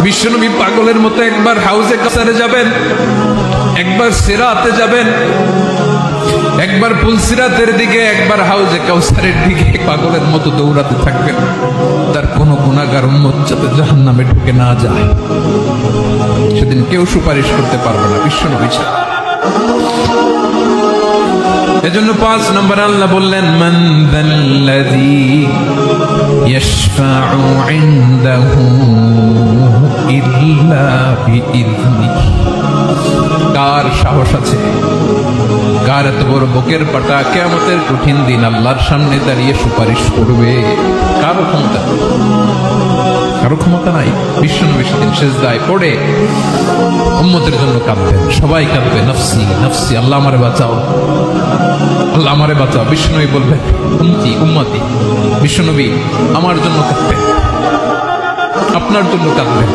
বিশ্বনবী পাগলের মতো একবার হাউজে কাসারে যাবেন, একবার সিরাতে যাবেন, একবার পুলসিরাতের দিকে, একবার হাউজে কাউসারের দিকে পাগলের মতো দৌড়াতে থাকবেন। তার কোনো গুনাহগার উম্মত যাতে জাহান্নামে ঢুকে না যায়, সেদিন কেউ সুপারিশ করতে পারবে না বিশ্বনবী ছাড়া। এজন্য 5 নম্বর আল্লাহ বললেন, মান যাল্লাযী ইয়াশফাউ ইনদাহু ইল্লা বিইযনিহি। কার সাহস আছে, কার এত বড় বুকের পাটা কিয়ামতের কঠিন দিন আল্লাহর সামনে দাঁড়িয়ে সুপারিশ করবে? কারো ক্ষমতা, কারো ক্ষমতা নাই। বিশ্বনবী সেদিন সিজদায় পড়ে উম্মতের জন্য কাঁদবেন, সবাই কাঁদবে, নফসি নফসি, আল্লাহ আমারে বাঁচাও, আল্লাহ আমারে বাঁচাও। বিশ্বনবী বলবেন, উম্মতি উম্মতি। বিশ্বনবী আমার জন্য কাঁদবেন, আপনার জন্য কাঁদবেন।